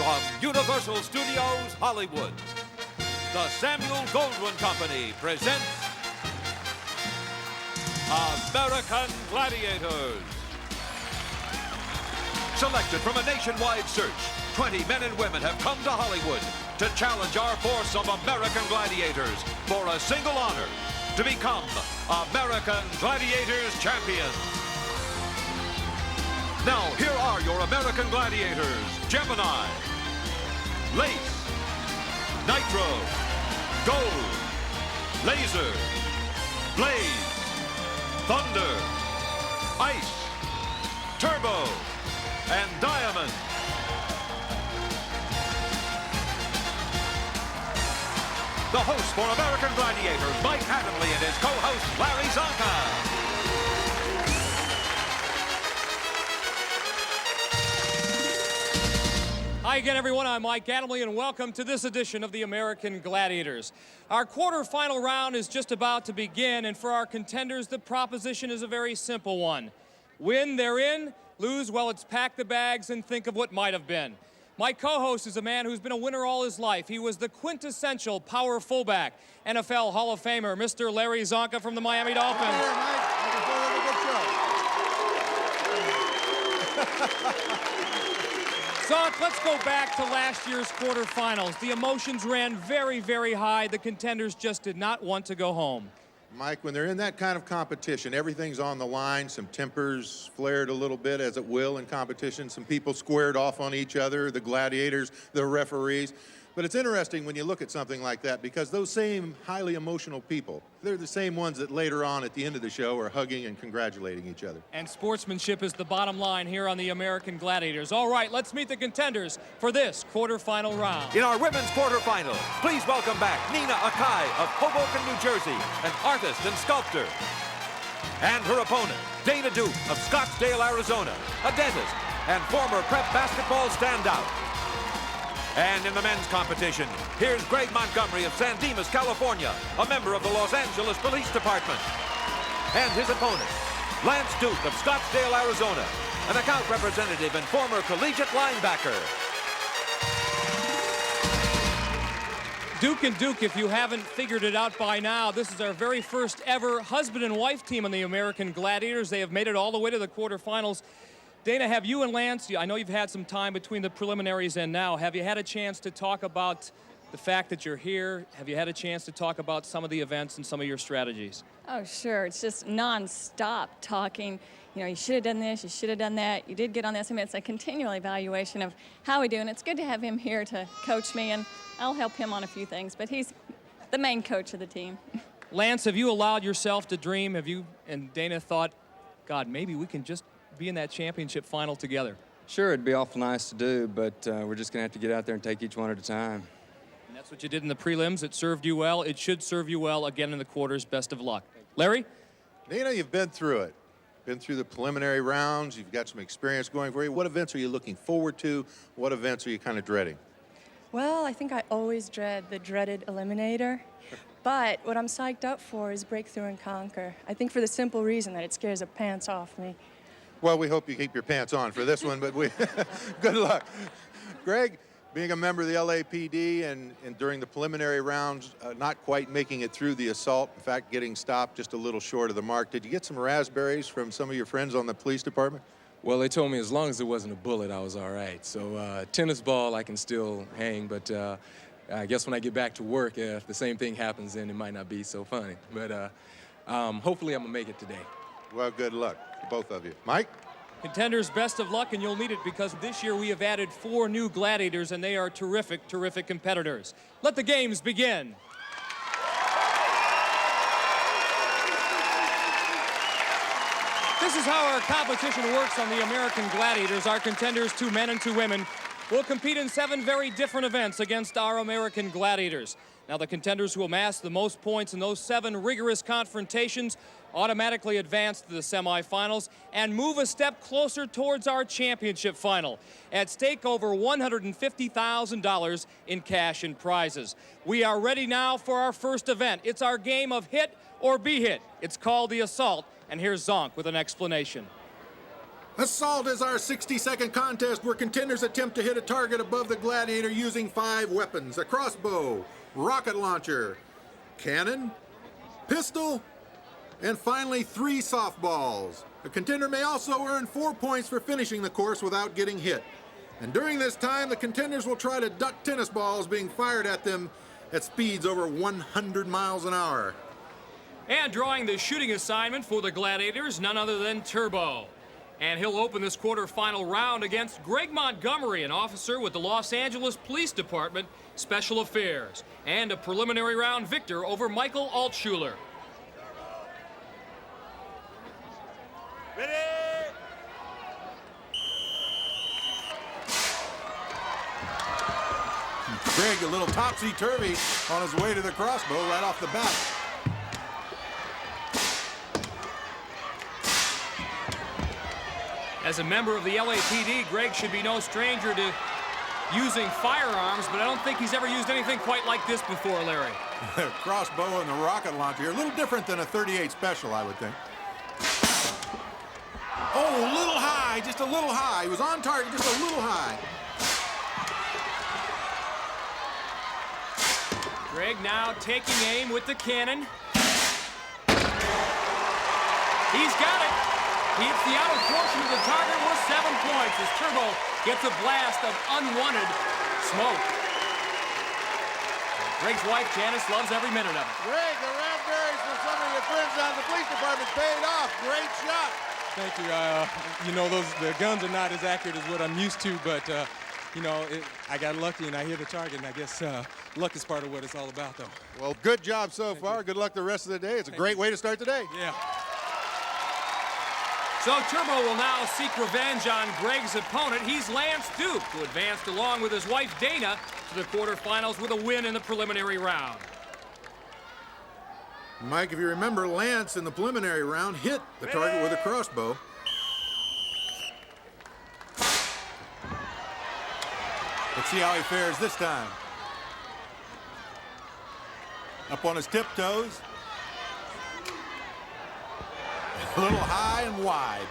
From Universal Studios, Hollywood, the Samuel Goldwyn Company presents American Gladiators. Selected from a nationwide search, 20 men and women have come to Hollywood to challenge our force of American Gladiators for a single honor, to become American Gladiators champions. Now, here are your American Gladiators: Gemini, Lace, Nitro, Gold, Laser, Blaze, Thunder, Ice, Turbo, and Diamond. The host for American Gladiators, Mike Adamle, and his co-host, Larry Zonka. Hi again, everyone. I'm Mike Adamle, and welcome to this edition of the American Gladiators. Our quarterfinal round is just about to begin, and for our contenders, the proposition is a very simple one. Win, they're in. Lose, well, it's pack the bags and think of what might have been. My co-host is a man who's been a winner all his life. He was the quintessential power fullback, NFL Hall of Famer, Mr. Larry Zonka from the Miami Dolphins. Hey, Mike. Looking forward to a good show. Zonk, let's go back to last year's quarterfinals. The emotions ran very, very high. The contenders just did not want to go home. Mike, when they're in that kind of competition, everything's on the line. Some tempers flared a little bit, as it will in competition. Some people squared off on each other, the gladiators, the referees. But it's interesting when you look at something like that, because those same highly emotional people, they're the same ones that later on at the end of the show are hugging and congratulating each other. And sportsmanship is the bottom line here on the American Gladiators. All right, let's meet the contenders for this quarterfinal round. In our women's quarterfinal, please welcome back Nina Akai of Hoboken, New Jersey, an artist and sculptor. And her opponent, Dayna Duke of Scottsdale, Arizona, a dentist and former prep basketball standout. And in the men's competition, here's Greg Montgomery of San Dimas, California, a member of the Los Angeles Police Department. And his opponent, Lance Duke of Scottsdale, Arizona, an account representative and former collegiate linebacker. Duke and Duke, if you haven't figured it out by now, this is our very first ever husband and wife team on the American Gladiators. They have made it all the way to the quarterfinals. Dayna, have you and Lance, I know you've had some time between the preliminaries and now, have you had a chance to talk about the fact that you're here? Have you had a chance to talk about some of the events and some of your strategies? Oh, sure. It's just non-stop talking. You know, you should have done this, you should have done that. You did get on this. I mean, it's a continual evaluation of how we do, and it's good to have him here to coach me, and I'll help him on a few things, but he's the main coach of the team. Lance, have you allowed yourself to dream? Have you and Dayna thought, God, maybe we can just be in that championship final together? Sure, it'd be awful nice to do, but we're just going to have to get out there and take each one at a time. And that's what you did in the prelims. It served you well. It should serve you well again in the quarters. Best of luck. Larry? Nina, you've been through it. Been through the preliminary rounds. You've got some experience going for you. What events are you looking forward to? What events are you kind of dreading? Well, I think I always dread the dreaded Eliminator. But what I'm psyched up for is Breakthrough and Conquer. I think for the simple reason that it scares the pants off me. Well, we hope you keep your pants on for this one, but good luck. Greg, being a member of the LAPD and during the preliminary rounds, not quite making it through the assault, in fact, getting stopped just a little short of the mark. Did you get some raspberries from some of your friends on the police department? Well, they told me as long as it wasn't a bullet, I was all right. So tennis ball, I can still hang, but I guess when I get back to work, if the same thing happens, then it might not be so funny. But hopefully I'm going to make it today. Well, good luck to both of you. Mike? Contenders, best of luck, and you'll need it because this year we have added 4 new gladiators, and they are terrific, terrific competitors. Let the games begin. This is how our competition works on the American Gladiators. Our contenders, 2 men and 2 women, will compete in 7 very different events against our American Gladiators. Now, the contenders who amass the most points in those 7 rigorous confrontations automatically advance to the semifinals and move a step closer towards our championship final. At stake, over $150,000 in cash and prizes. We are ready now for our first event. It's our game of hit or be hit. It's called the Assault, and here's Zonk with an explanation. Assault is our 60-second contest where contenders attempt to hit a target above the Gladiator using 5 weapons: a crossbow, rocket launcher, cannon, pistol, and finally 3 softballs. A contender may also earn 4 points for finishing the course without getting hit. And during this time, the contenders will try to duck tennis balls being fired at them at speeds over 100 miles an hour. And drawing the shooting assignment for the Gladiators, none other than Turbo. And he'll open this quarterfinal round against Greg Montgomery, an officer with the Los Angeles Police Department Special Affairs, and a preliminary round victor over Michael Altshuler. Ready? Greg, a little topsy-turvy on his way to the crossbow right off the bat. As a member of the LAPD, Greg should be no stranger to using firearms, but I don't think he's ever used anything quite like this before, Larry. The crossbow and the rocket launcher, a little different than a 38 special, I would think. Oh, a little high, just a little high. He was on target, just a little high. Greg now taking aim with the cannon. He's got it. He hits the outer portion of the target worth 7 points as Turbo gets a blast of unwanted smoke. Greg's wife, Janice, loves every minute of it. Greg, the raspberries from some of your friends out of the police department paid off. Great shot. Thank you. You know, the guns are not as accurate as what I'm used to, but you know, I got lucky and I hit the target, and I guess luck is part of what it's all about, though. Well, good job so far. Good luck the rest of the day. It's a great way to start the day. Yeah. So Turbo will now seek revenge on Greg's opponent. He's Lance Duke, who advanced along with his wife Dayna to the quarterfinals with a win in the preliminary round. Mike, if you remember, Lance in the preliminary round hit the target with a crossbow. Let's see how he fares this time. Up on his tiptoes. A little high and wide.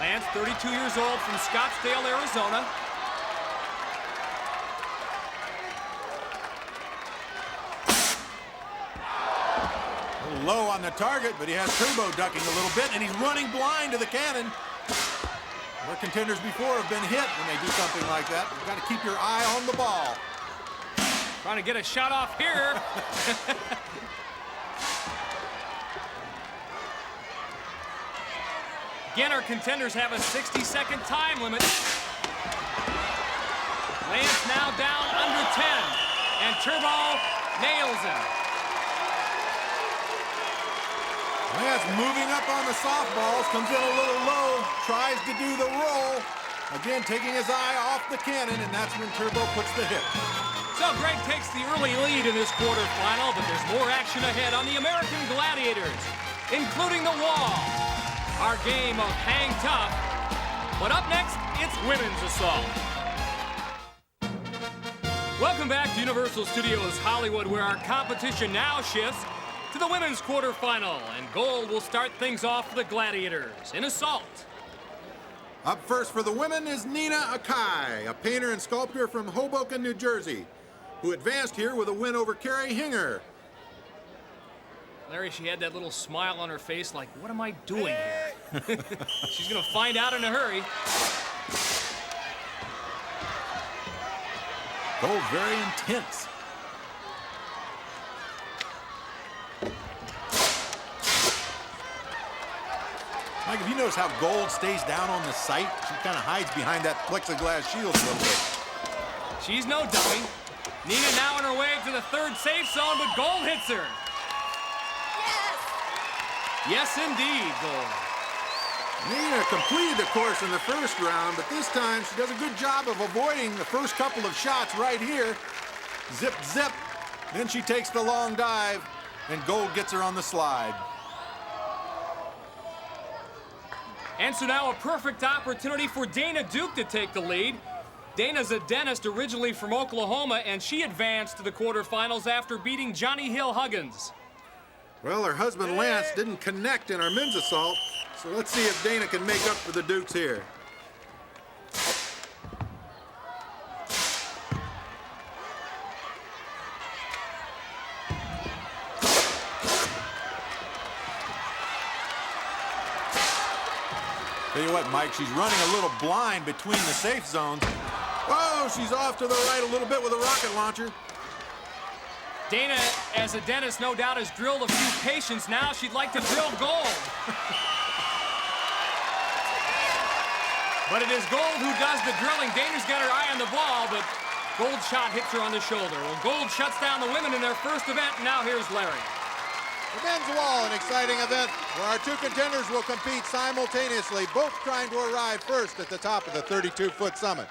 Lance, 32 years old, from Scottsdale, Arizona. A little low on the target, but he has Turbo ducking a little bit, and he's running blind to the cannon. Where contenders before have been hit when they do something like that. You've got to keep your eye on the ball. Trying to get a shot off here. Again, our contenders have a 60-second time limit. Lance now down under 10, and Turbo nails him. Lance moving up on the softballs, comes in a little low, tries to do the roll. Again, taking his eye off the cannon, and that's when Turbo puts the hit. So Greg takes the early lead in this quarterfinal, but there's more action ahead on the American Gladiators, including the wall. Our game of hang tough. But up next, it's women's assault. Welcome back to Universal Studios Hollywood, where our competition now shifts to the women's quarterfinal, and gold will start things off for the Gladiators in assault. Up first for the women is Nina Akai, a painter and sculptor from Hoboken, New Jersey, who advanced here with a win over Carrie Hinger. Larry, she had that little smile on her face like, what am I doing here? She's going to find out in a hurry. Gold very intense. Mike, if you notice how Gold stays down on the sight, she kind of hides behind that plexiglass shield a little bit. She's no dummy. Nina now on her way to the third safe zone, but Gold hits her. Yes, indeed, Gold. Nina completed the course in the first round, but this time she does a good job of avoiding the first couple of shots right here. Zip, zip. Then she takes the long dive, and Gold gets her on the slide. And so now a perfect opportunity for Dayna Duke to take the lead. Dayna's a dentist originally from Oklahoma, and she advanced to the quarterfinals after beating Johnny Hill Huggins. Well, her husband Lance didn't connect in our men's assault, so let's see if Dayna can make up for the Dukes here. Tell you what, Mike, she's running a little blind between the safe zones. Oh, she's off to the right a little bit with a rocket launcher. Dayna, as a dentist, no doubt has drilled a few patients. Now she'd like to drill gold. But it is Gold who does the drilling. Dayna's got her eye on the ball, but Gold shot hits her on the shoulder. Well, Gold shuts down the women in their first event, and now here's Larry. The men's wall, an exciting event where our two contenders will compete simultaneously, both trying to arrive first at the top of the 32-foot summit.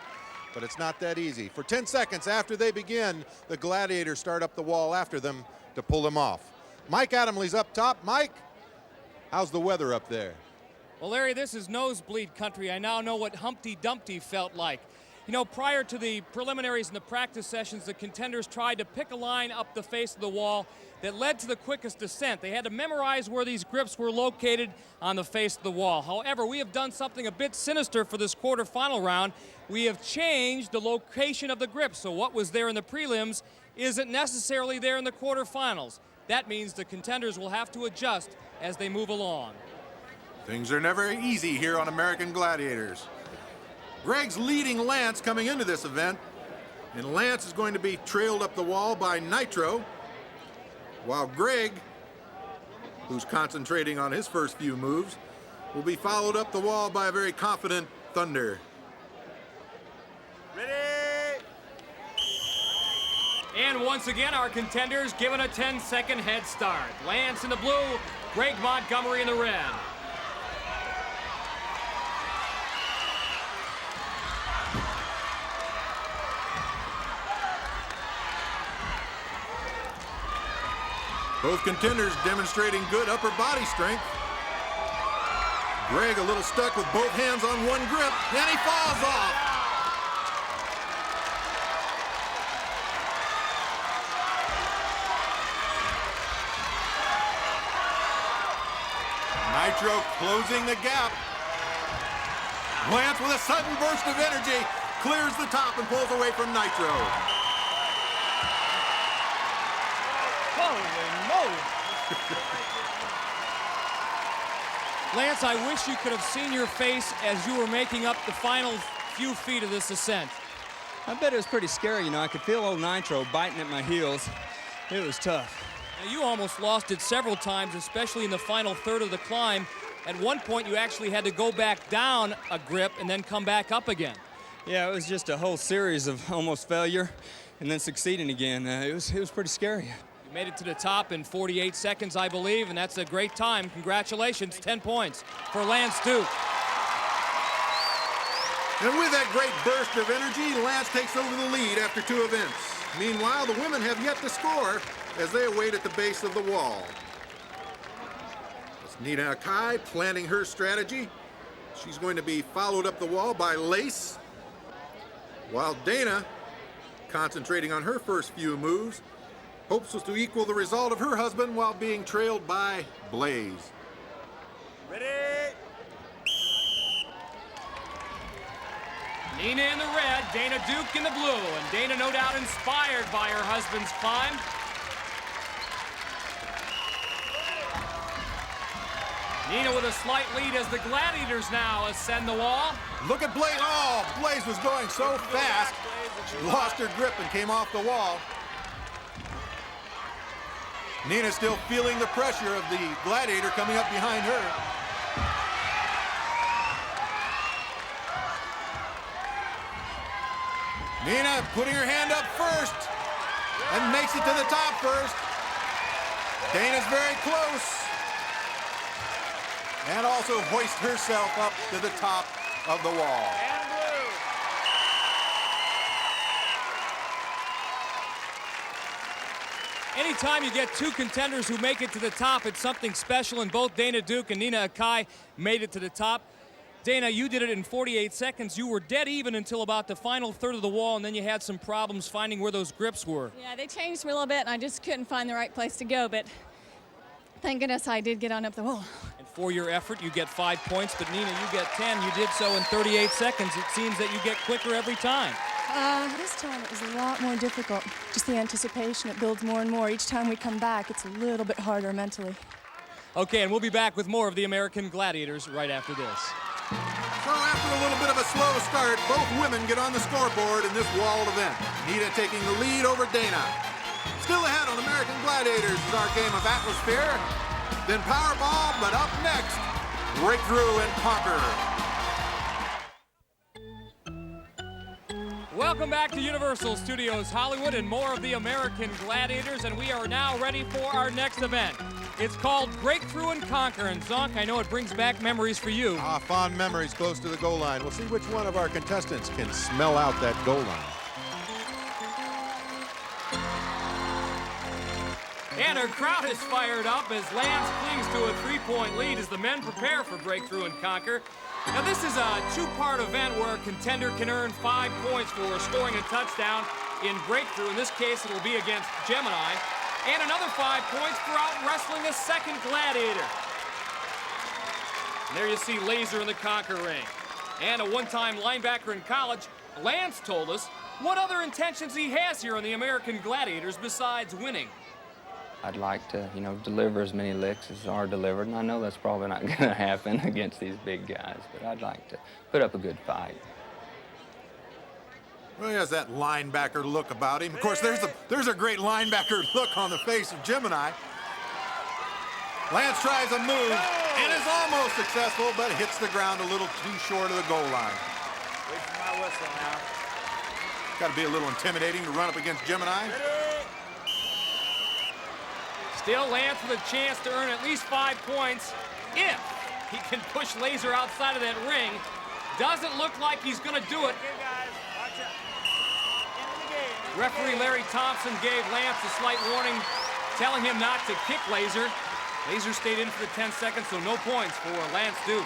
But it's not that easy. For 10 seconds after they begin, the Gladiators start up the wall after them to pull them off. Mike Adamley's up top. Mike, how's the weather up there? Well, Larry, this is nosebleed country. I now know what Humpty Dumpty felt like. You know, prior to the preliminaries and the practice sessions, the contenders tried to pick a line up the face of the wall that led to the quickest descent. They had to memorize where these grips were located on the face of the wall. However, we have done something a bit sinister for this quarterfinal round. We have changed the location of the grips, so what was there in the prelims isn't necessarily there in the quarterfinals. That means the contenders will have to adjust as they move along. Things are never easy here on American Gladiators. Greg's leading Lance coming into this event, and Lance is going to be trailed up the wall by Nitro, while Greg, who's concentrating on his first few moves, will be followed up the wall by a very confident Thunder. Ready? And once again, our contenders given a 10-second head start. Lance in the blue, Greg Montgomery in the red. Both contenders demonstrating good upper body strength. Greg a little stuck with both hands on one grip, and he falls off. Nitro closing the gap. Lance with a sudden burst of energy clears the top and pulls away from Nitro. Lance, I wish you could have seen your face as you were making up the final few feet of this ascent. I bet it was pretty scary, you know. I could feel old Nitro biting at my heels. It was tough. Now, you almost lost it several times, especially in the final third of the climb. At one point, you actually had to go back down a grip and then come back up again. Yeah, it was just a whole series of almost failure and then succeeding again. It was pretty scary. You made it to the top in 48 seconds, I believe, and that's a great time. Congratulations, 10 points for Lance Duke. And with that great burst of energy, Lance takes over the lead after 2 events. Meanwhile, the women have yet to score as they await at the base of the wall. It's Nina Akai planning her strategy. She's going to be followed up the wall by Lace, while Dayna, concentrating on her first few moves, hopes to equal the result of her husband while being trailed by Blaze. Ready? Nina in the red, Dayna Duke in the blue, and Dayna no doubt inspired by her husband's climb. Nina with a slight lead as the Gladiators now ascend the wall. Look at Blaze. Oh, Blaze was going so fast. She lost her grip and came off the wall. Nina still feeling the pressure of the Gladiator coming up behind her. Nina putting her hand up first and makes it to the top first. Dayna's very close. And also hoists herself up to the top of the wall. Anytime you get 2 contenders who make it to the top, it's something special, and both Dayna Duke and Nina Akai made it to the top. Dayna, you did it in 48 seconds. You were dead even until about the final third of the wall, and then you had some problems finding where those grips were. Yeah, they changed me a little bit, and I just couldn't find the right place to go, but Thank goodness I did get on up the wall. And for your effort, you get 5 points, but Nina, you get 10. You did so in 38 seconds. It seems that you get quicker every time. This time it was a lot more difficult. Just the anticipation, it builds more and more. Each time we come back, it's a little bit harder mentally. Okay, and we'll be back with more of the American Gladiators right after this. So after a little bit of a slow start, both women get on the scoreboard in this walled event. Nina taking the lead over Dayna. Still ahead on American Gladiators is our game of Atlasphere, then Powerball, but up next, Breakthrough and Conquer. Welcome back to Universal Studios Hollywood and more of the American Gladiators, and we are now ready for our next event. It's called Breakthrough and Conquer, and Zonk, I know it brings back memories for you. Fond memories close to the goal line. We'll see which one of our contestants can smell out that goal line. And our crowd is fired up as Lance clings to a 3-point lead as the men prepare for Breakthrough and Conquer. Now this is a two-part event where a contender can earn 5 points for scoring a touchdown in Breakthrough. In this case, it'll be against Gemini. And another 5 points for out wrestling a second Gladiator. And there you see Laser in the Conquer ring. And a one-time linebacker in college, Lance told us what other intentions he has here on the American Gladiators besides winning. I'd like to, deliver as many licks as are delivered, and I know that's probably not going to happen against these big guys, but I'd like to put up a good fight. Well, he has that linebacker look about him. Of course, there's a great linebacker look on the face of Gemini. Lance tries a move and is almost successful, but hits the ground a little too short of the goal line. Wait for my whistle now. Got to be a little intimidating to run up against Gemini. Still Lance with a chance to earn at least 5 points if he can push Laser outside of that ring. Doesn't look like he's going to do it. Referee Larry Thompson gave Lance a slight warning, telling him not to kick Laser. Laser stayed in for the 10 seconds, so no points for Lance Duke.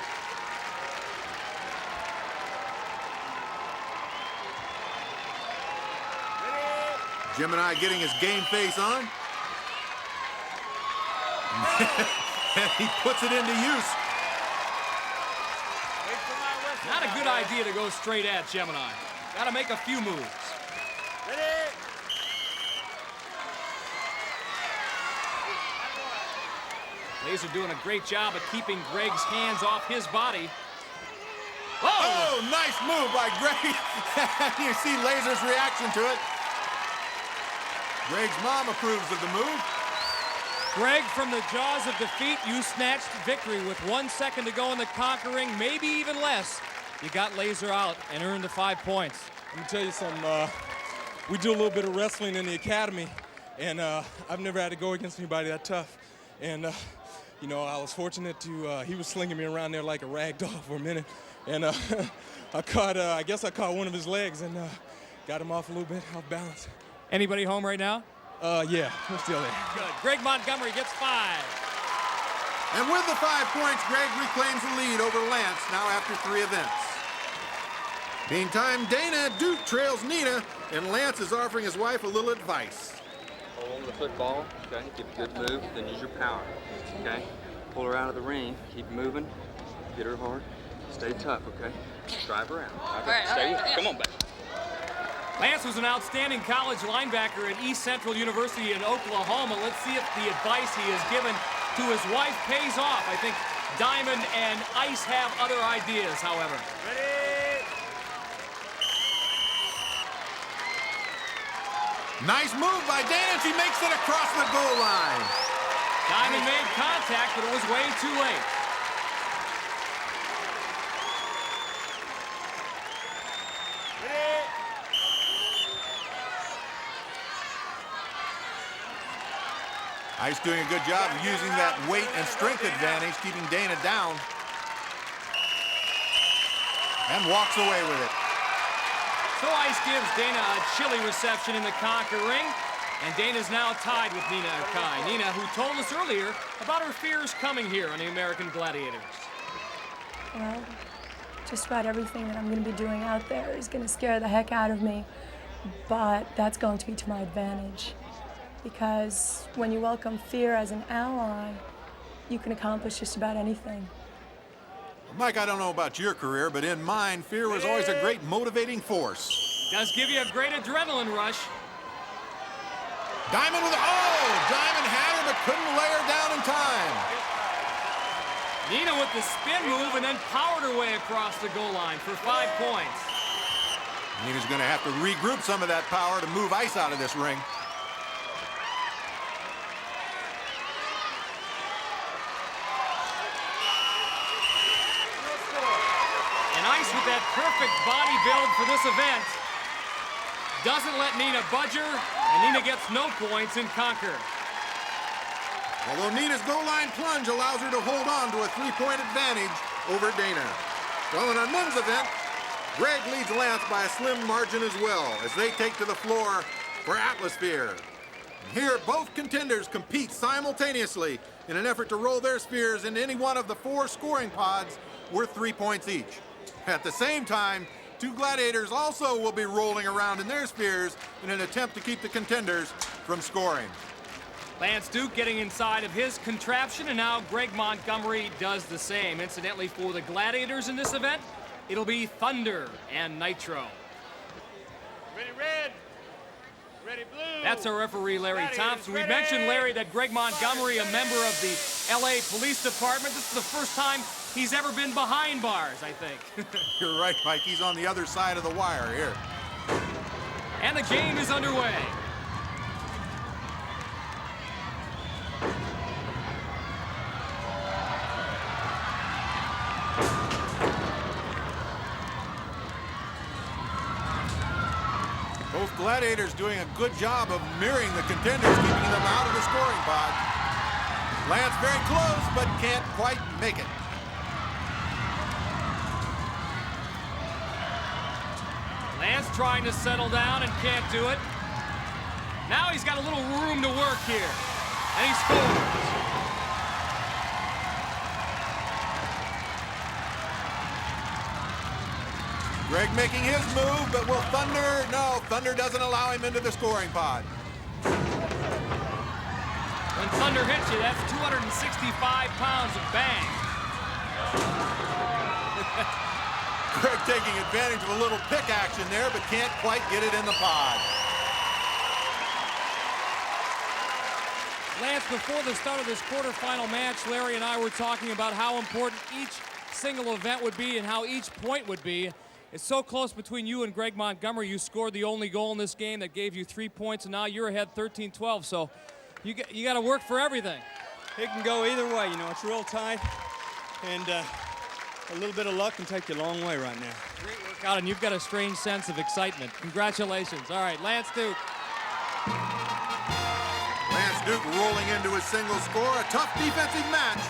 Gemini getting his game face on. And he puts it into use. Not a good idea to go straight at Gemini. Got to make a few moves. Laser doing a great job of keeping Greg's hands off his body. Whoa! Oh, nice move by Greg. You see Laser's reaction to it. Greg's mom approves of the move. Greg, from the jaws of defeat, you snatched victory with 1 second to go in the conquering, maybe even less. You got Laser out and earned the 5 points. Let me tell you something. We do a little bit of wrestling in the academy, and I've never had to go against anybody that tough. And, I was fortunate to, he was slinging me around there like a rag doll for a minute. And I guess I caught one of his legs and got him off a little bit, off balance. Anybody home right now? Yeah, we're still there. Good. Greg Montgomery gets 5. And with the 5 points, Greg reclaims the lead over Lance now after 3 events. Meantime, Dayna Duke trails Nina, and Lance is offering his wife a little advice. Hold on the football, okay? Give a good move, then use your power, okay? Pull her out of the ring, keep moving, hit her hard, stay tough, okay? Drive her out. Okay? Stay with her. Come on, baby. Lance was an outstanding college linebacker at East Central University in Oklahoma. Let's see if the advice he has given to his wife pays off. I think Diamond and Ice have other ideas, however. Ready? Nice move by Dayna. She makes it across the goal line. Diamond made contact, but it was way too late. Ice doing a good job of using that weight and strength advantage, keeping Dayna down. And walks away with it. So Ice gives Dayna a chilly reception in the conquer ring. And Dayna's now tied with Nina Akai. Nina, who told us earlier about her fears coming here on the American Gladiators. Well, just about everything that I'm going to be doing out there is going to scare the heck out of me. But that's going to be to my advantage. Because when you welcome fear as an ally, you can accomplish just about anything. Mike, I don't know about your career, but in mine, fear was always a great motivating force. Does give you a great adrenaline rush. Diamond with, oh, Diamond had her, but couldn't lay her down in time. Nina with the spin move and then powered her way across the goal line for 5 points. Nina's going to have to regroup some of that power to move ice out of this ring. And Ice with that perfect body build for this event doesn't let Nina budge her, and Nina gets no points in Conquer. Although Nina's goal line plunge allows her to hold on to a 3-point advantage over Dayna. Well, in our men's event, Greg leads Lance by a slim margin as well as they take to the floor for Atlasphere. And here, both contenders compete simultaneously in an effort to roll their spheres into any one of the 4 scoring pods worth 3 points each. At the same time, 2 gladiators also will be rolling around in their spheres in an attempt to keep the contenders from scoring. Lance Duke getting inside of his contraption, and now Greg Montgomery does the same. Incidentally, for the Gladiators in this event, it'll be Thunder and Nitro. Ready red. Ready blue. That's our referee, Larry Gladiators, Thompson. We ready. mentioned, Larry, that Greg Montgomery, a member of the LA Police Department. This is the first time he's ever been behind bars, I think. You're right, Mike. He's on the other side of the wire here. And the game is underway. Both gladiators doing a good job of mirroring the contenders, keeping them out of the scoring pod. Lance very close, but can't quite make it. Lance trying to settle down and can't do it. Now he's got a little room to work here. And he scores. Greg making his move, but will Thunder? No, Thunder doesn't allow him into the scoring pod. When Thunder hits you, that's 265 pounds of bang. Greg taking advantage of a little pick action there, but can't quite get it in the pod. Lance, before the start of this quarterfinal match, Larry and I were talking about how important each single event would be and how each point would be. It's so close between you and Greg Montgomery. You scored the only goal in this game that gave you 3 points, and now you're ahead 13-12. So you got to work for everything. It can go either way, you know. It's real tight, and a little bit of luck can take you a long way right now. Great workout, and you've got a strange sense of excitement. Congratulations. All right, Lance Duke. Lance Duke rolling into his single score. A tough defensive match,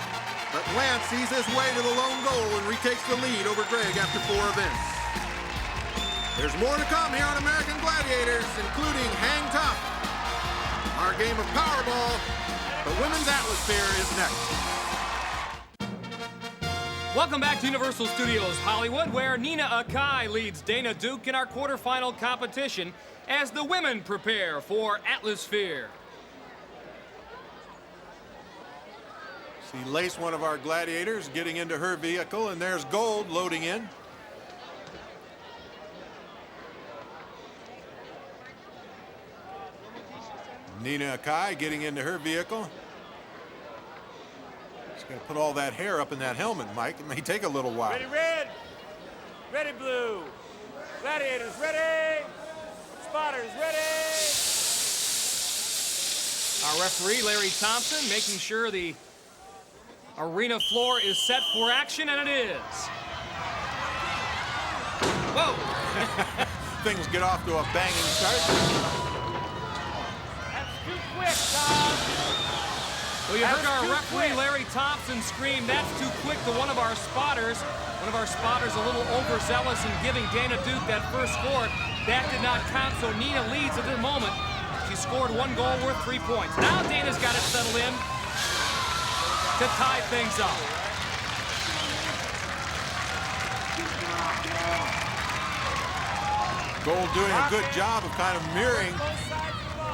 but Lance sees his way to the lone goal and retakes the lead over Greg after 4 events. There's more to come here on American Gladiators, including Hang Tough, our game of Powerball. The women's Atlasphere is next. Welcome back to Universal Studios Hollywood, where Nina Akai leads Dayna Duke in our quarterfinal competition as the women prepare for Atlasphere. See Lace, one of our gladiators, getting into her vehicle, and there's Gold loading in. Nina Akai getting into her vehicle. She's going to put all that hair up in that helmet, Mike. It may take a little while. Ready red. Ready blue. Gladiators ready. Spotters ready. Our referee, Larry Thompson, making sure the arena floor is set for action, and it is. Whoa! Things get off to a banging start. That's too quick, Tom. Well, you heard That's our too referee, quick. Larry Thompson, scream, "That's too quick," to one of our spotters. One of our spotters a little overzealous in giving Dayna Duke that first score. That did not count, so Nina leads at the moment. She scored 1 goal worth 3 points. Now Dayna's got it settled in to tie things up. Gold doing a good job of kind of mirroring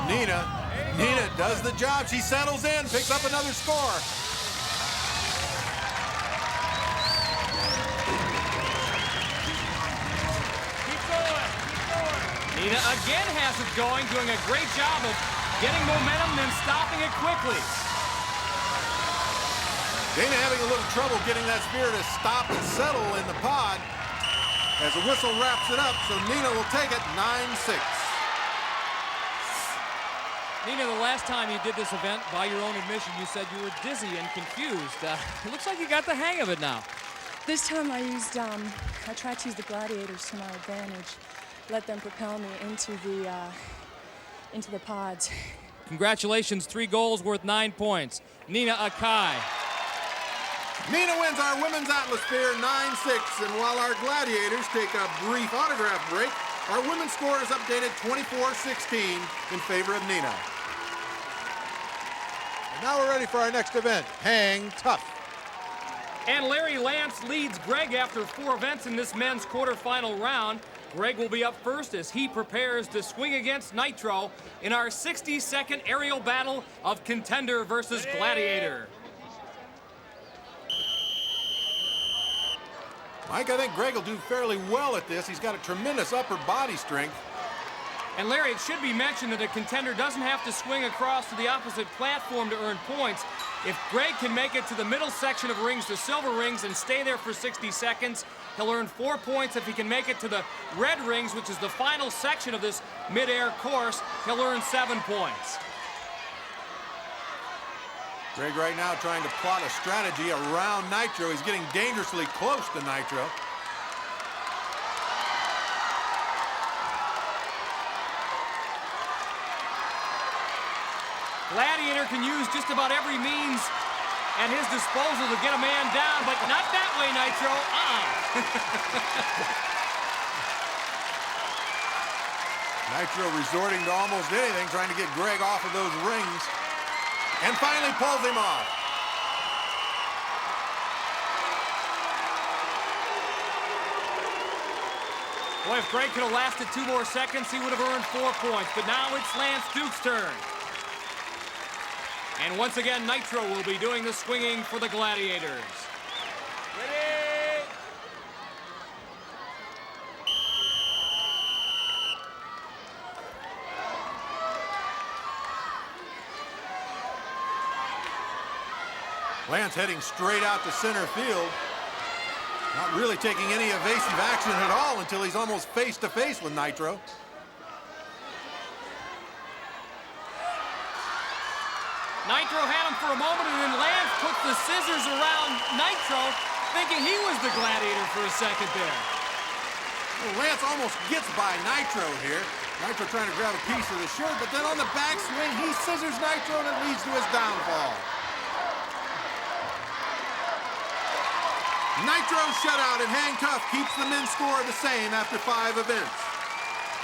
Nina. Nina does the job. She settles in, picks up another score. Nina again has it going, doing a great job of getting momentum and then stopping it quickly. Dayna having a little trouble getting that spear to stop and settle in the pod as the whistle wraps it up, so Nina will take it 9-6. Nina, the last time you did this event, by your own admission, you said you were dizzy and confused. It looks like you got the hang of it now. This time I tried to use the Gladiators to my advantage. Let them propel me into the pods. Congratulations, 3 goals worth 9 points. Nina Akai. Nina wins our women's Atlasphere 9-6, and while our Gladiators take a brief autograph break, our women's score is updated 24-16 in favor of Nina. And now we're ready for our next event, Hang Tough. And Larry Lance leads Greg after 4 events in this men's quarterfinal round. Greg will be up first as he prepares to swing against Nitro in our 60-second aerial battle of Contender versus Gladiator. Mike, I think Greg will do fairly well at this. He's got a tremendous upper body strength. And Larry, it should be mentioned that a Contender doesn't have to swing across to the opposite platform to earn points. If Greg can make it to the middle section of rings, the silver rings, and stay there for 60 seconds, he'll earn 4 points. If he can make it to the red rings, which is the final section of this mid-air course, he'll earn 7 points. Greg right now trying to plot a strategy around Nitro. He's getting dangerously close to Nitro. Gladiator can use just about every means at his disposal to get a man down, but not that way, Nitro. Nitro resorting to almost anything, trying to get Greg off of those rings. And finally pulls him off. Boy, if Greg could have lasted 2 more seconds, he would have earned 4 points. But now it's Lance Duke's turn. And once again, Nitro will be doing the swinging for the Gladiators. Ready? Lance heading straight out to center field. Not really taking any evasive action at all until he's almost face-to-face with Nitro. Nitro had him for a moment, and then Lance puts the scissors around Nitro, thinking he was the Gladiator for a second there. Well, Lance almost gets by Nitro here. Nitro trying to grab a piece of the shirt, but then on the backswing, he scissors Nitro, and it leads to his downfall. Nitro's shutout and Hang Tough keeps the men's score the same after 5 events.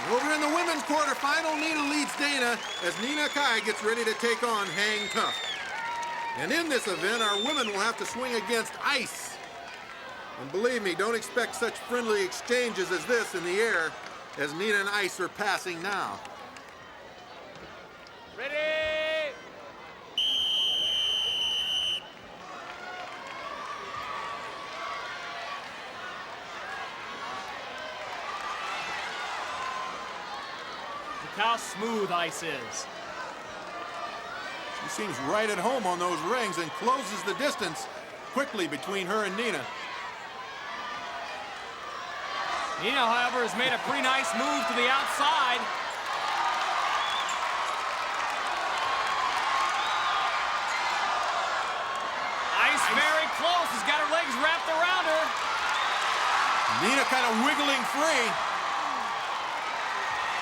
Over in the women's quarterfinal, Nina leads Dayna as Nina Akai gets ready to take on Hang Tough. And in this event, our women will have to swing against ice. And believe me, don't expect such friendly exchanges as this in the air as Nina and Ice are passing now. Ready? Look how smooth Ice is. She seems right at home on those rings and closes the distance quickly between her and Nina. Nina, however, has made a pretty nice move to the outside. Ice very close, has got her legs wrapped around her. Nina kind of wiggling free.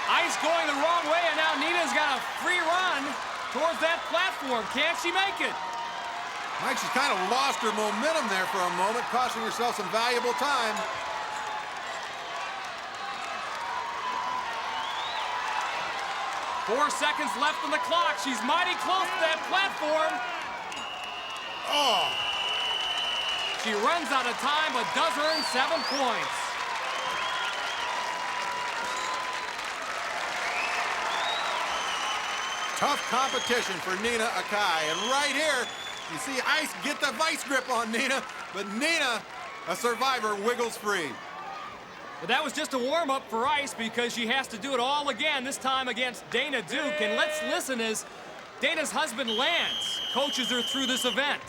Ice going the wrong way, and now Nina's got a free run towards that platform. Can she make it? Mike, she's kind of lost her momentum there for a moment, costing herself some valuable time. Four seconds left on the clock. She's mighty close to that platform. Oh! She runs out of time, but does earn 7 points. Tough competition for Nina Akai. And right here, you see Ice get the vice grip on Nina, but Nina, a survivor, wiggles free. But that was just a warm-up for Ice because she has to do it all again, this time against Dayna Duke. And let's listen as Dayna's husband, Lance, coaches her through this event.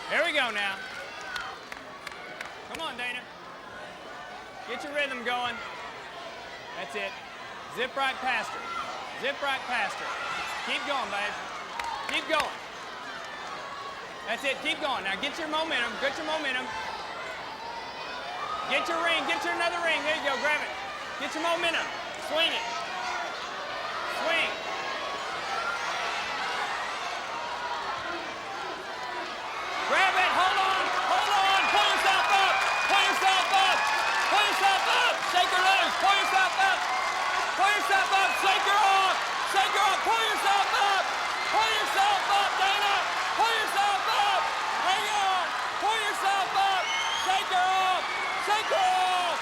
Here we go now. Come on, Dayna. Get your rhythm going. That's it. Zip right past her. Zip right past her. Keep going, babe. Keep going. That's it. Keep going. Now get your momentum. Get your momentum. Get your ring. Get your another ring. There you go. Grab it. Get your momentum. Swing it. Swing. Grab it. Hold on. Hold on. Pull yourself up. Pull yourself up. Pull yourself up. Shake her loose. Pull yourself up. Pull yourself up. Shake her off. Shake her off. Pull yourself up. Pull yourself up, Dayna. Pull yourself up. Hang on. Pull yourself up. Shake her off. Shake her off.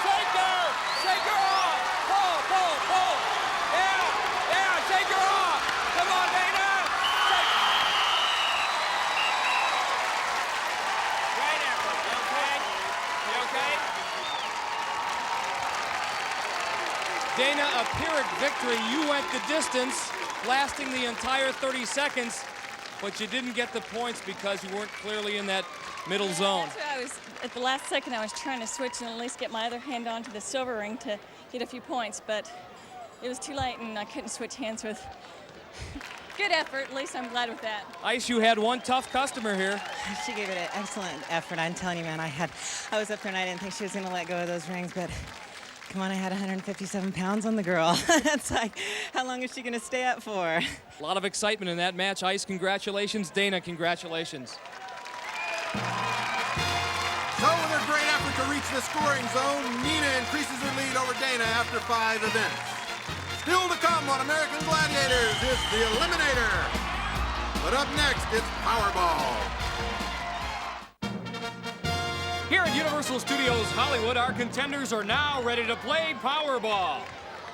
Shake her. Shake her off. Pull, pull, pull. Yeah. Yeah. Shake her off. Come on, Dayna. Shake. Great effort. You okay? You okay? Dayna, a Pyrrhic victory. You went the distance, lasting the entire 30 seconds, but you didn't get the points because you weren't clearly in that middle zone. That's what I was, at the last second, I was trying to switch and at least get my other hand onto the silver ring to get a few points, but it was too late and I couldn't switch hands with. Good effort, at least I'm glad with that. Ice, you had one tough customer here. She gave it an excellent effort. I'm telling you, man, I was up there and I didn't think she was going to let go of those rings, but come on, I had 157 pounds on the girl. It's like, how long is she going to stay up for? A lot of excitement in that match. Ice, congratulations. Dayna, congratulations. So with her great effort to reach the scoring zone, Nina increases her lead over Dayna after 5 events. Still to come on American Gladiators is the Eliminator. But up next, it's Powerball. Here at Universal Studios Hollywood, our contenders are now ready to play Powerball.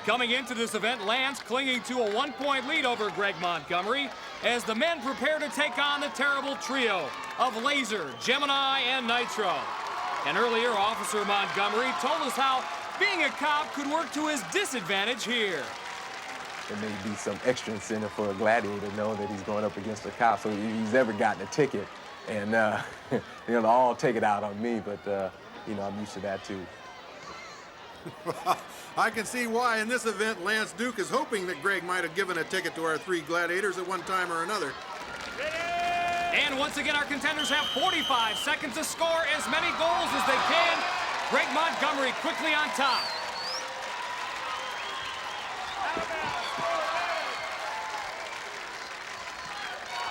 Coming into this event, Lance clinging to a 1-point lead over Greg Montgomery as the men prepare to take on the terrible trio of Laser, Gemini, and Nitro. And earlier, Officer Montgomery told us how being a cop could work to his disadvantage here. There may be some extra incentive for a gladiator knowing that he's going up against a cop, so if he's ever gotten a ticket. And, they'll all take it out on me, but, I'm used to that, too. I can see why in this event Lance Duke is hoping that Greg might have given a ticket to our 3 gladiators at one time or another. And once again, our contenders have 45 seconds to score as many goals as they can. Greg Montgomery quickly on top.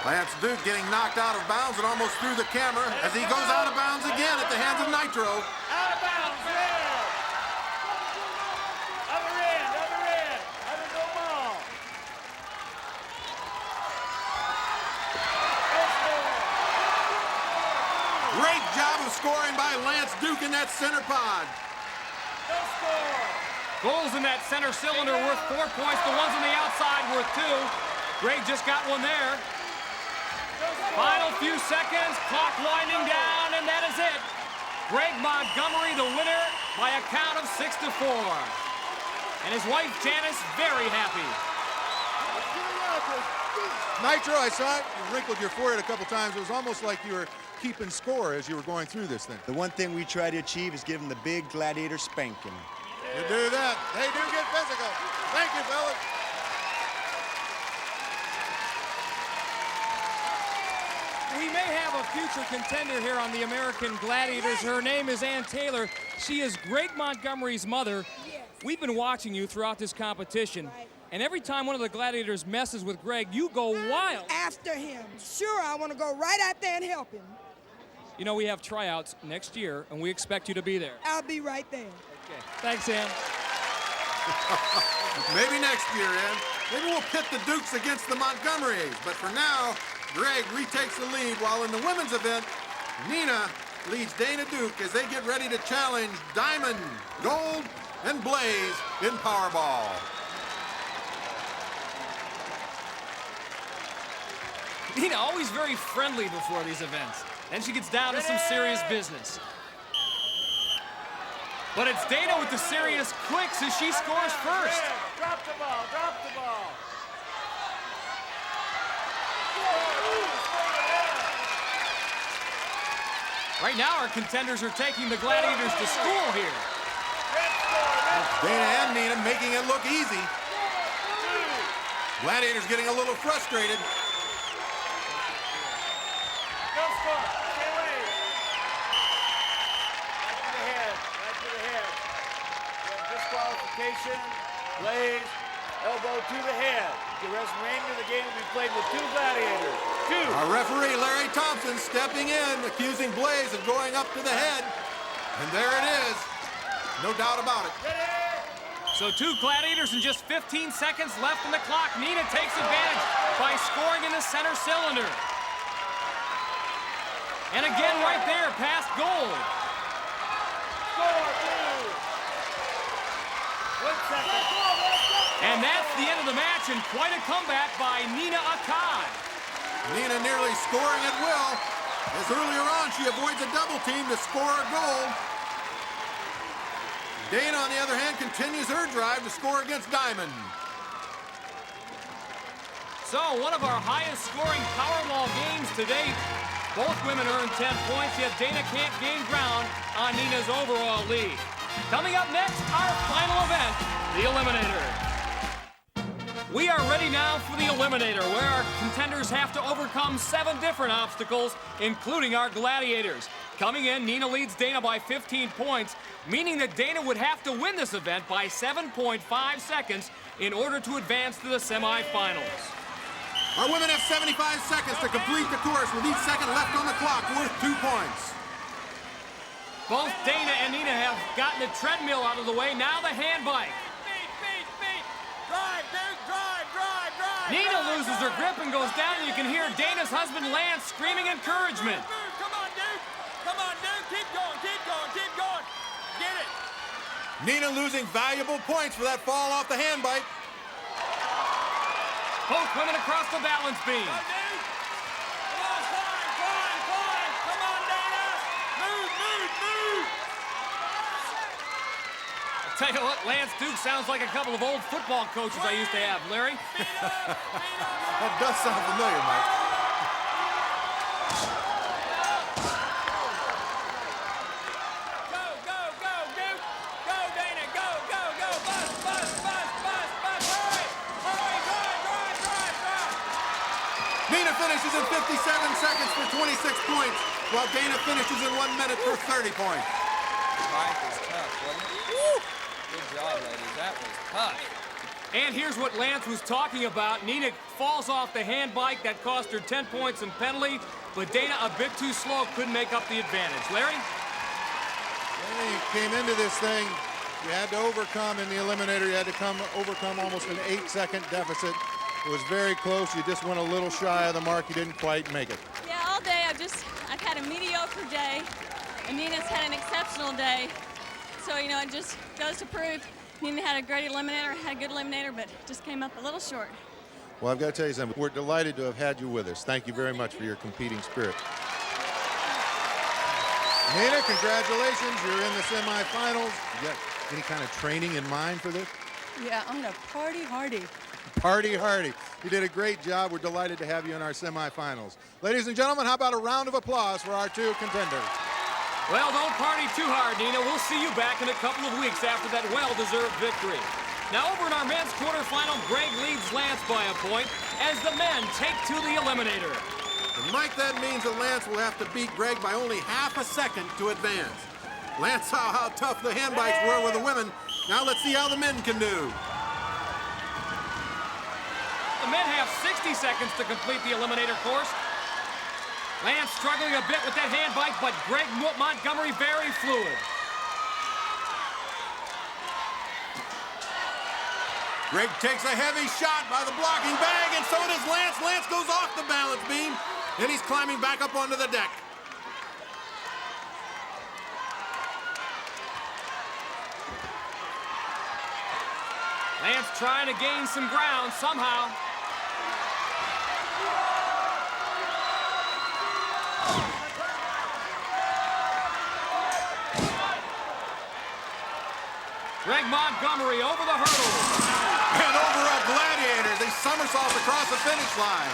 Lance Duke getting knocked out of bounds and almost through the camera as he goes out of bounds again at the hands of Nitro. Out of bounds, there. Other end, other goal ball. Great job of scoring by Lance Duke in that center pod. No score. Goals in that center cylinder worth 4 points. The ones on the outside worth 2. Greg just got one there. Final few seconds, clock winding down, and that is it. Greg Montgomery, the winner, by a count of 6-4. And his wife, Janice, very happy. Nitro, I saw it. You wrinkled your forehead a couple times. It was almost like you were keeping score as you were going through this thing. The one thing we try to achieve is give them the big gladiator spanking. You do that. They do get physical. Thank you, fellas. We may have a future contender here on the American Gladiators. Her name is Ann Taylor. She is Greg Montgomery's mother. Yes. We've been watching you throughout this competition. Right. And every time one of the Gladiators messes with Greg, you go wild. After him. Sure, I want to go right out there and help him. You know, we have tryouts next year, and we expect you to be there. I'll be right there. Okay. Thanks, Ann. Maybe next year, Ann. Maybe we'll pit the Dukes against the Montgomerys. But for now, Greg retakes the lead, while in the women's event, Nina leads Dayna Duke as they get ready to challenge Diamond, Gold, and Blaze in Powerball. Nina, always very friendly before these events. Then she gets down to some serious business. But it's Dayna with the serious quicks as she scores first. Drop the ball, drop the ball. Right now, our contenders are taking the Gladiators to school here. Dayna and Nina making it look easy. Gladiators getting a little frustrated. Go score. Stay away. Right to the head. Right to the head. Disqualification. Blaze. Elbow to the head. The remainder of the game will be played with 2 Gladiators. 2. Our referee, Larry Thompson, stepping in, accusing Blaze of going up to the head. And there it is. No doubt about it. So 2 Gladiators and just 15 seconds left on the clock. Nina takes advantage by scoring in the center cylinder. And again right there, past goal. Score, 2. 1 second. And that's the end of the match, and quite a comeback by Nina Akai. Nina nearly scoring at will, as earlier on she avoids a double team to score a goal. Dayna, on the other hand, continues her drive to score against Diamond. So, one of our highest scoring Powerball games to date. Both women earned 10 points, yet Dayna can't gain ground on Nina's overall lead. Coming up next, our final event, the Eliminator. We are ready now for the Eliminator, where our contenders have to overcome 7 different obstacles, including our Gladiators. Coming in, Nina leads Dayna by 15 points, meaning that Dayna would have to win this event by 7.5 seconds in order to advance to the semifinals. Our women have 75 seconds to complete the course, with each second left on the clock worth 2 points. Both Dayna and Nina have gotten the treadmill out of the way, now the hand bike. Drive, Duke, drive, drive, drive. Nina loses her grip and goes down, and you can hear Dayna's husband, Lance, screaming encouragement. Come on, Duke. Come on, Duke. Keep going, keep going, keep going. Get it. Nina losing valuable points for that fall off the hand bike. Both women across the balance beam. Go, Duke. Come on, climb, climb, climb. Come on, Dayna. Move, move, move. Tell you what, Lance Duke sounds like a couple of old football coaches I used to have, Larry. That does sound familiar, Mike. Go, go, go, Duke. Go, Dayna. Go, go, go. Bust, bust, bust, bust, bust. Hurry, hurry, drive, drive, drive, drive. Nina finishes in 57 seconds for 26 points, while Dayna finishes in 1 minute for 30 points. Life is tough, wasn't it? Woo! Good job, ladies. That was tough. And here's what Lance was talking about. Nina falls off the hand bike. That cost her 10 points and penalty, but Dayna a bit too slow, couldn't make up the advantage. Larry? When you came into this thing, you had to overcome in the Eliminator. You had to overcome almost an 8-second deficit. It was very close. You just went a little shy of the mark. You didn't quite make it. Yeah, all day I've had a mediocre day, and Nina's had an exceptional day. So, you know, it just goes to prove Nina had a great Eliminator, had a good Eliminator, but just came up a little short. Well, I've got to tell you something. We're delighted to have had you with us. Thank you very much for your competing spirit. Nina, congratulations. You're in the semifinals. You got any kind of training in mind for this? Yeah, I'm gonna party hardy. Party hardy. You did a great job. We're delighted to have you in our semifinals. Ladies and gentlemen, how about a round of applause for our 2 contenders? Well, don't party too hard, Nina. We'll see you back in a couple of weeks after that well-deserved victory. Now, over in our men's quarterfinal, Greg leads Lance by a point as the men take to the Eliminator. And Mike, that means that Lance will have to beat Greg by only half a second to advance. Lance saw how tough the hand bikes were with the women. Now let's see how the men can do. The men have 60 seconds to complete the Eliminator course. Lance struggling a bit with that hand bike, but Greg Montgomery very fluid. Greg takes a heavy shot by the blocking bag, and so does Lance. Lance goes off the balance beam, and he's climbing back up onto the deck. Lance trying to gain some ground somehow. Greg Montgomery over the hurdle. And over a Gladiator. They somersault across the finish line.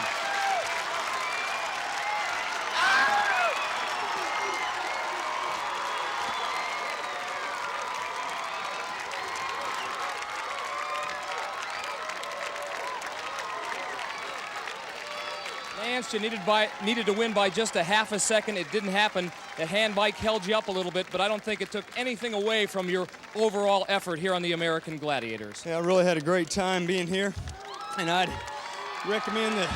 Lance, you needed to win by just a half a second. It didn't happen. The hand bike held you up a little bit, but I don't think it took anything away from your overall effort here on the American Gladiators. Yeah, I really had a great time being here, and I'd recommend that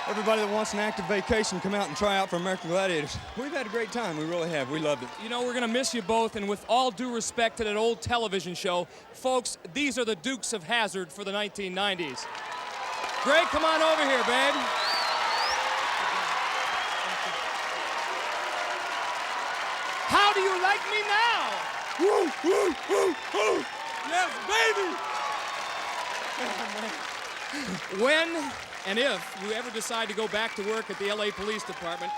everybody that wants an active vacation come out and try out for American Gladiators. We've had a great time. We really have. We loved it. You know, we're going to miss you both, and with all due respect to that old television show, folks, these are the Dukes of Hazzard for the 1990s. Greg, come on over here, babe. How do you like me now? Woo, woo, woo, woo. Yes, baby! When and if you ever decide to go back to work at the LA Police Department,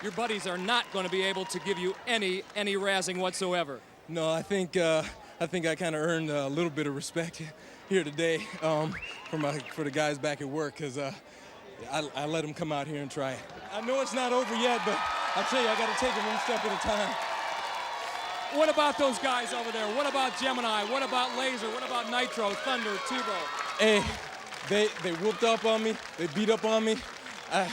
your buddies are not going to be able to give you any razzing whatsoever. No, I think I kind of earned a little bit of respect here today for the guys back at work, because I let them come out here and try it. I know it's not over yet, but I'll tell you, I got to take it one step at a time. What about those guys over there? What about Gemini? What about Laser? What about Nitro, Thunder, Tubo? Hey, they whooped up on me. They beat up on me. I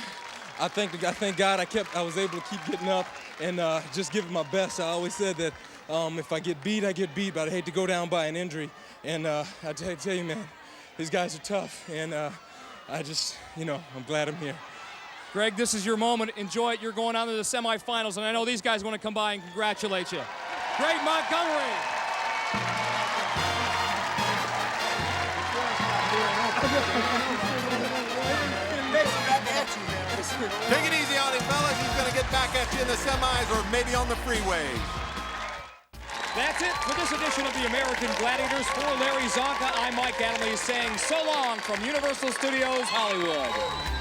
thank God I was able to keep getting up and just giving my best. I always said that if I get beat, I get beat, but I hate to go down by an injury. And I tell you, man, these guys are tough, and I just, I'm glad I'm here. Greg, this is your moment. Enjoy it. You're going on to the semifinals, and I know these guys want to come by and congratulate you. Greg Montgomery. Take it easy on him, fellas. He's going to get back at you in the semis or maybe on the freeways. That's it for this edition of the American Gladiators. For Larry Zonka, I'm Mike Adamle saying so long from Universal Studios Hollywood.